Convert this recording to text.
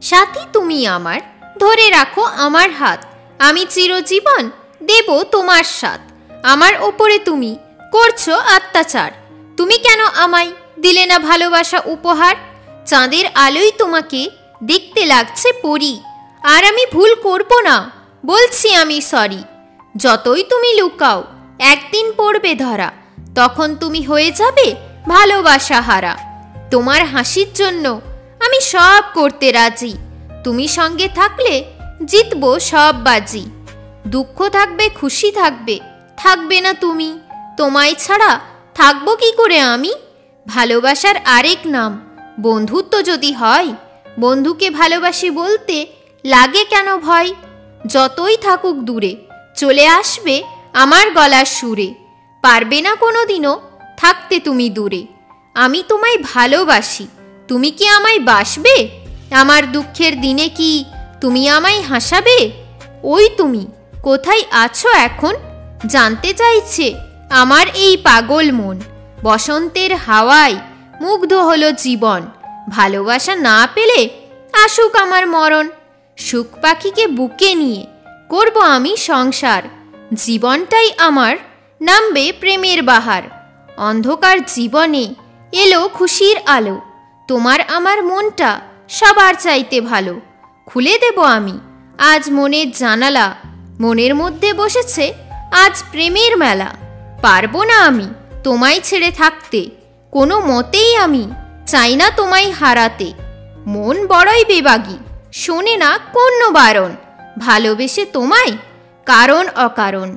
সাথী তুমি আমার, ধরে রাখো আমার হাত, আমি চিরজীবন দেব তোমার সাথ। আমার ওপরে তুমি করছো অত্যাচার, তুমি কেন আমায় দিলে না ভালোবাসা উপহার? চাঁদের আলোয় তোমাকে দেখতে লাগছে পরী, আর আমি ভুল করব না, বলছি আমি সরি। যতই তুমি লুকাও একদিন পড়বে ধরা, তখন তুমি হয়ে যাবে ভালোবাসা হারা। তোমার হাসির জন্য আমি সব করতে রাজি, তুমি সঙ্গে থাকলে জিতবো সব বাজি। দুঃখ থাকবে খুশি থাকবে, থাকবে না তুমি, তোমায় ছাড়া থাকবো কি করে আমি? ভালোবাসার আরেক নাম বন্ধুত্ব যদি হয়, বন্ধুকে ভালোবাসি বলতে লাগে কেন ভয়? যতই থাকুক দূরে চলে আসবে আমার গলার সুরে, পারবে না কোনো দিনও থাকতে তুমি দূরে। আমি তোমায় ভালোবাসি, তুমি কি আমায় বাসবে? আমার দুঃখের দিনে কি তুমি আমায় হাসাবে? ওই তুমি কোথায় আছো এখন, জানতে চাইছে আমার এই পাগল মন। বসন্তের হাওয়ায় মুগ্ধ হলো জীবন, ভালোবাসা না পেলে আসুক আমার মরণ। সুখ পাখিকে বুকে নিয়ে করব আমি সংসার, জীবনটাই আমার নামবে প্রেমের বাহার। অন্ধকার জীবনে এলো খুশির আলো, তোমার আমার মনটা সবার চাইতে ভালো। খুলে দেব আমি আজ মনের জানালা, মনের মধ্যে বসেছে আজ প্রেমের মেলা। পারবো না আমি তোমায় ছেড়ে থাকতে, কোনো মতেই আমি চাই না তোমায় হারাতে। মন বড়ই বেবাগী, শোনে না কোনো বারণ, ভালোবেসে তোমায় কারণ অকারণ।